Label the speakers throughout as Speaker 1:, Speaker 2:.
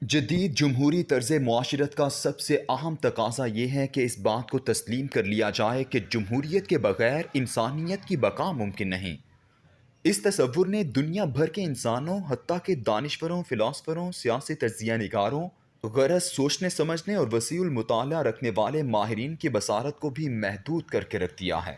Speaker 1: جدید جمہوری طرز معاشرت کا سب سے اہم تقاضا یہ ہے کہ اس بات کو تسلیم کر لیا جائے کہ جمہوریت کے بغیر انسانیت کی بقا ممکن نہیں۔ اس تصور نے دنیا بھر کے انسانوں، حتیٰ کہ دانشوروں، فلاسفروں، سیاسی تجزیہ نگاروں، غرض سوچنے سمجھنے اور وسیع المطالعہ رکھنے والے ماہرین کی بصارت کو بھی محدود کر کے رکھ دیا ہے۔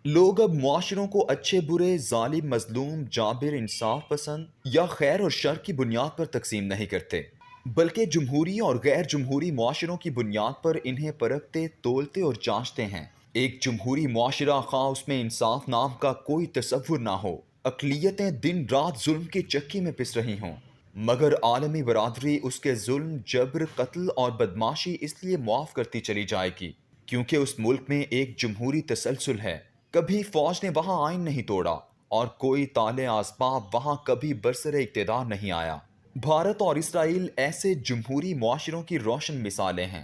Speaker 1: لوگ اب معاشروں کو اچھے برے، ظالم مظلوم، جابر انصاف پسند یا خیر اور شر کی بنیاد پر تقسیم نہیں کرتے، بلکہ جمہوری اور غیر جمہوری معاشروں کی بنیاد پر انہیں پرکھتے، تولتے اور جانچتے ہیں۔ ایک جمہوری معاشرہ، خواہ اس میں انصاف نام کا کوئی تصور نہ ہو، اقلیتیں دن رات ظلم کی چکی میں پس رہی ہوں، مگر عالمی برادری اس کے ظلم، جبر، قتل اور بدماشی اس لیے معاف کرتی چلی جائے گی کیونکہ اس ملک میں ایک جمہوری تسلسل ہے۔ کبھی فوج نے وہاں آئین نہیں توڑا اور کوئی طالع اسباب وہاں کبھی برسر اقتدار نہیں آیا۔ بھارت اور اسرائیل ایسے جمہوری معاشروں کی روشن مثالیں ہیں۔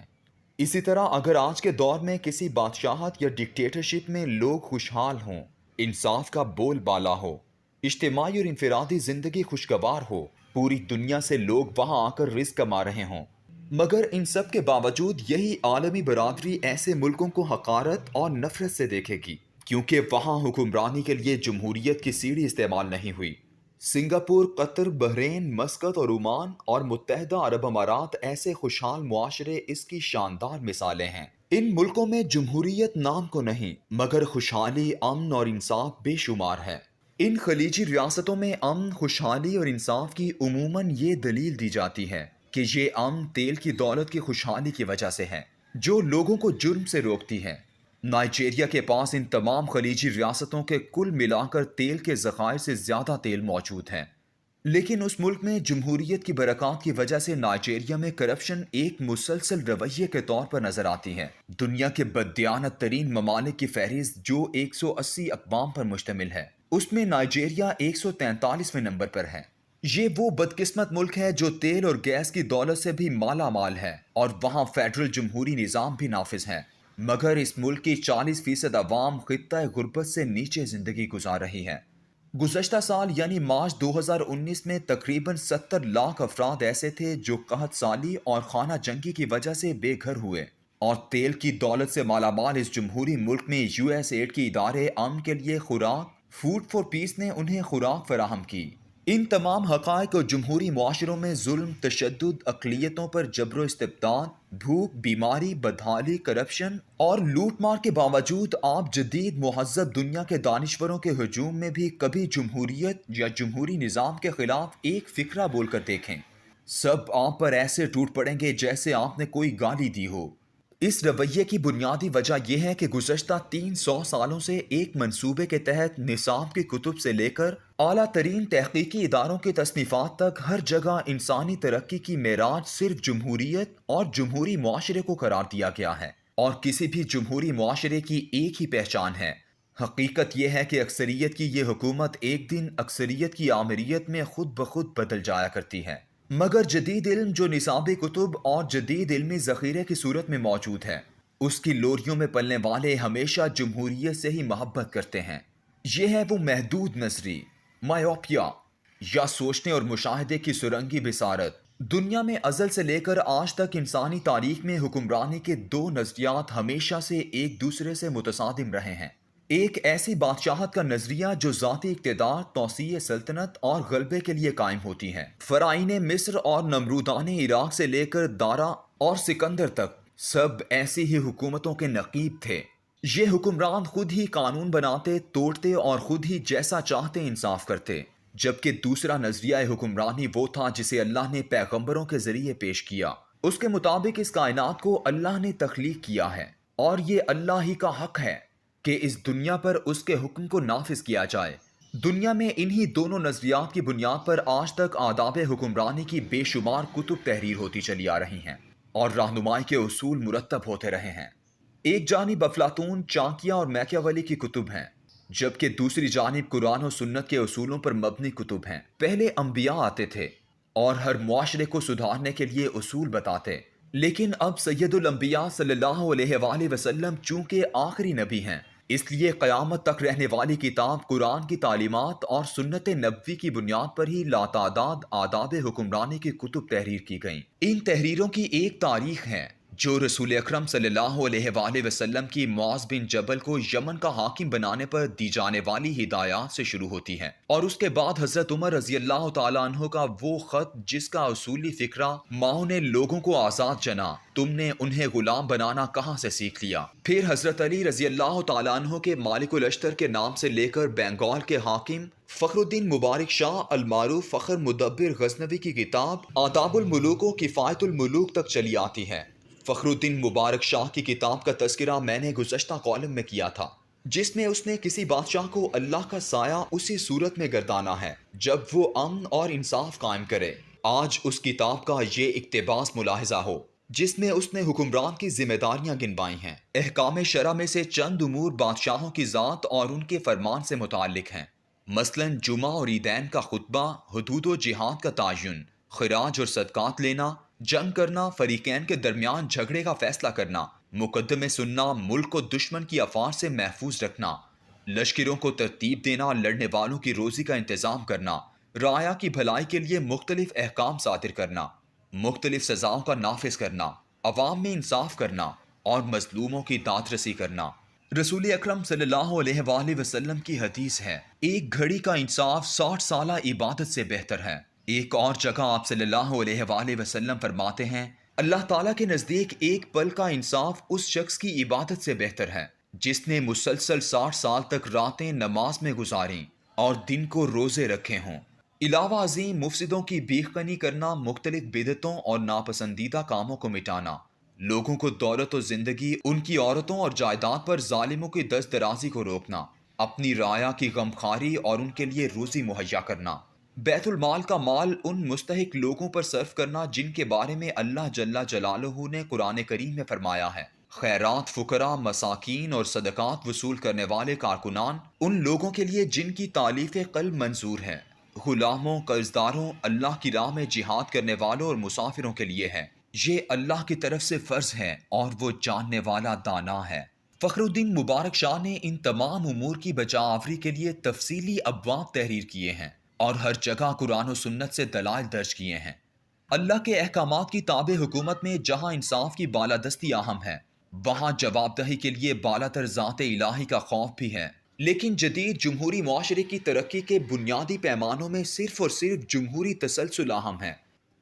Speaker 1: اسی طرح اگر آج کے دور میں کسی بادشاہت یا ڈکٹیٹرشپ میں لوگ خوشحال ہوں، انصاف کا بول بالا ہو، اجتماعی اور انفرادی زندگی خوشگوار ہو، پوری دنیا سے لوگ وہاں آ کر رزق کما رہے ہوں، مگر ان سب کے باوجود یہی عالمی برادری ایسے ملکوں کو حقارت اور نفرت سے دیکھے گی کیونکہ وہاں حکمرانی کے لیے جمہوریت کی سیڑھی استعمال نہیں ہوئی۔ سنگاپور، قطر، بحرین، مسقط اور عمان اور متحدہ عرب امارات ایسے خوشحال معاشرے اس کی شاندار مثالیں ہیں۔ ان ملکوں میں جمہوریت نام کو نہیں، مگر خوشحالی، امن اور انصاف بے شمار ہے۔ ان خلیجی ریاستوں میں امن، خوشحالی اور انصاف کی عموماً یہ دلیل دی جاتی ہے کہ یہ امن تیل کی دولت کی خوشحالی کی وجہ سے ہے، جو لوگوں کو جرم سے روکتی ہے۔ نائجیریا کے پاس ان تمام خلیجی ریاستوں کے کل ملا کر تیل کے ذخائر سے زیادہ تیل موجود ہیں، لیکن اس ملک میں جمہوریت کی برکات کی وجہ سے نائجیریا میں کرپشن ایک مسلسل رویے کے طور پر نظر آتی ہے۔ دنیا کے بددیانت ترین ممالک کی فہرست جو 180 اقوام پر مشتمل ہے، اس میں نائجیریا 143ویں نمبر پر ہے۔ یہ وہ بدقسمت ملک ہے جو تیل اور گیس کی دولت سے بھی مالا مال ہے اور وہاں فیڈرل جمہوری نظام بھی نافذ ہے، مگر اس ملک کی 40% عوام خطہ غربت سے نیچے زندگی گزار رہی ہے۔ گزشتہ سال یعنی مارچ 2019 میں تقریباً 70 لاکھ افراد ایسے تھے جو قحط سالی اور خانہ جنگی کی وجہ سے بے گھر ہوئے، اور تیل کی دولت سے مالا مال اس جمہوری ملک میں یو ایس ایڈ کی ادارے امن کے لیے خوراک فوڈ فار پیس نے انہیں خوراک فراہم کی۔ ان تمام حقائق اور جمہوری معاشروں میں ظلم، تشدد، اقلیتوں پر جبر و استبداد، بھوک، بیماری، بدحالی، کرپشن اور لوٹ مار کے باوجود آپ جدید مہذب دنیا کے دانشوروں کے ہجوم میں بھی کبھی جمہوریت یا جمہوری نظام کے خلاف ایک فقرہ بول کر دیکھیں۔ سب آپ پر ایسے ٹوٹ پڑیں گے جیسے آپ نے کوئی گالی دی ہو۔ اس رویے کی بنیادی وجہ یہ ہے کہ گزشتہ 300 سالوں سے ایک منصوبے کے تحت نصاب کی کتب سے لے کر اعلیٰ ترین تحقیقی اداروں کی تصنیفات تک ہر جگہ انسانی ترقی کی معراج صرف جمہوریت اور جمہوری معاشرے کو قرار دیا گیا ہے، اور کسی بھی جمہوری معاشرے کی ایک ہی پہچان ہے۔ حقیقت یہ ہے کہ اکثریت کی یہ حکومت ایک دن اکثریت کی آمریت میں خود بخود بدل جایا کرتی ہے، مگر جدید علم جو نصابی کتب اور جدید علمی ذخیرے کی صورت میں موجود ہے، اس کی لوریوں میں پلنے والے ہمیشہ جمہوریت سے ہی محبت کرتے ہیں۔ یہ ہے وہ محدود نظری، مائوپیا، یا سوچنے اور مشاہدے کی سرنگی بصارت۔ دنیا میں ازل سے لے کر آج تک انسانی تاریخ میں حکمرانی کے دو نظریات ہمیشہ سے ایک دوسرے سے متصادم رہے ہیں۔ ایک ایسی بادشاہت کا نظریہ جو ذاتی اقتدار، توسیع سلطنت اور غلبے کے لیے قائم ہوتی ہے۔ فرعین مصر اور نمرودان عراق سے لے کر دارا اور سکندر تک سب ایسی ہی حکومتوں کے نقیب تھے۔ یہ حکمران خود ہی قانون بناتے، توڑتے اور خود ہی جیسا چاہتے انصاف کرتے، جبکہ دوسرا نظریہ حکمرانی وہ تھا جسے اللہ نے پیغمبروں کے ذریعے پیش کیا۔ اس کے مطابق اس کائنات کو اللہ نے تخلیق کیا ہے، اور یہ اللہ ہی کا حق ہے کہ اس دنیا پر اس کے حکم کو نافذ کیا جائے۔ دنیا میں انہی دونوں نظریات کی بنیاد پر آج تک آداب حکمرانی کی بے شمار کتب تحریر ہوتی چلی آ رہی ہیں اور رہنمائی کے اصول مرتب ہوتے رہے ہیں۔ ایک جانب افلاطون، چانکیہ اور میکیاولی کی کتب ہیں، جبکہ دوسری جانب قرآن و سنت کے اصولوں پر مبنی کتب ہیں۔ پہلے انبیاء آتے تھے اور ہر معاشرے کو سدھارنے کے لیے اصول بتاتے، لیکن اب سید الانبیاء صلی اللہ علیہ وآلہ وسلم چونکہ آخری نبی ہیں، اس لیے قیامت تک رہنے والی کتاب قرآن کی تعلیمات اور سنت نبوی کی بنیاد پر ہی لاتعداد آداب حکمرانی کی کتب تحریر کی گئیں۔ ان تحریروں کی ایک تاریخ ہے جو رسول اکرم صلی اللہ علیہ وآلہ وسلم کی معاذ بن جبل کو یمن کا حاکم بنانے پر دی جانے والی ہدایات سے شروع ہوتی ہیں، اور اس کے بعد حضرت عمر رضی اللہ تعالیٰ عنہ کا وہ خط جس کا اصولی فکرہ ماؤں نے لوگوں کو آزاد جنا، تم نے انہیں غلام بنانا کہاں سے سیکھ لیا۔ پھر حضرت علی رضی اللہ تعالیٰ عنہ کے مالک الاشتر کے نام سے لے کر بنگال کے حاکم فخر الدین مبارک شاہ المعروف فخر مدبر غزنوی کی کتاب آداب الملوک و کفایت الملوک تک چلی آتی ہے۔ فخر الدین مبارک شاہ کی کتاب کا تذکرہ میں نے گزشتہ کالم میں کیا تھا، جس میں اس نے کسی بادشاہ کو اللہ کا سایہ اسی صورت میں گردانا ہے جب وہ امن اور انصاف قائم کرے۔ آج اس کتاب کا یہ اقتباس ملاحظہ ہو جس میں اس نے حکمران کی ذمہ داریاں گنوائی ہیں۔ احکام شرع میں سے چند امور بادشاہوں کی ذات اور ان کے فرمان سے متعلق ہیں، مثلا جمعہ اور عیدین کا خطبہ، حدود و جہاد کا تعین، خراج اور صدقات لینا، جنگ کرنا، فریقین کے درمیان جھگڑے کا فیصلہ کرنا، مقدمے سننا، ملک کو دشمن کی افواج سے محفوظ رکھنا، لشکروں کو ترتیب دینا، لڑنے والوں کی روزی کا انتظام کرنا، رعایا کی بھلائی کے لیے مختلف احکام صادر کرنا، مختلف سزاؤں کا نافذ کرنا، عوام میں انصاف کرنا اور مظلوموں کی داد رسی کرنا۔ رسول اکرم صلی اللہ علیہ وآلہ وسلم کی حدیث ہے، ایک گھڑی کا انصاف 60 سالہ عبادت سے بہتر ہے۔ ایک اور جگہ آپ صلی اللہ علیہ وآلہ وسلم فرماتے ہیں، اللہ تعالیٰ کے نزدیک ایک پل کا انصاف اس شخص کی عبادت سے بہتر ہے جس نے مسلسل 60 سال تک راتیں نماز میں گزاریں اور دن کو روزے رکھے ہوں۔ علاوہ ازیں مفسدوں کی بیخ کنی کرنا، مختلف بدعتوں اور ناپسندیدہ کاموں کو مٹانا، لوگوں کو دولت و زندگی، ان کی عورتوں اور جائیداد پر ظالموں کی دست درازی کو روکنا، اپنی رعایا کی غمخواری اور ان کے لیے روزی مہیا کرنا، بیت المال کا مال ان مستحق لوگوں پر صرف کرنا جن کے بارے میں اللہ جل جلالہ نے قرآن کریم میں فرمایا ہے، خیرات، فقراء، مساکین اور صدقات وصول کرنے والے کارکنان ان لوگوں کے لیے جن کی تالیف قلب منظور ہے، غلاموں، قرضداروں، اللہ کی راہ میں جہاد کرنے والوں اور مسافروں کے لیے ہے، یہ اللہ کی طرف سے فرض ہے اور وہ جاننے والا دانا ہے۔ فخر الدین مبارک شاہ نے ان تمام امور کی بجا آوری کے لیے تفصیلی ابواب تحریر کیے ہیں اور ہر جگہ قرآن و سنت سے دلائل درج کیے ہیں۔ اللہ کے احکامات کی تابع حکومت میں جہاں انصاف کی بالادستی اہم ہے، وہاں جواب دہی کے لیے بالاتر ذات الہی کا خوف بھی ہے، لیکن جدید جمہوری معاشرے کی ترقی کے بنیادی پیمانوں میں صرف اور صرف جمہوری تسلسل اہم ہے۔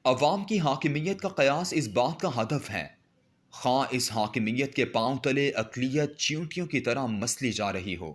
Speaker 1: عوام کی حاکمیت کا قیاس اس بات کا ہدف ہے، خواہ اس حاکمیت کے پاؤں تلے اقلیت چیونٹیوں کی طرح مسلی جا رہی ہو۔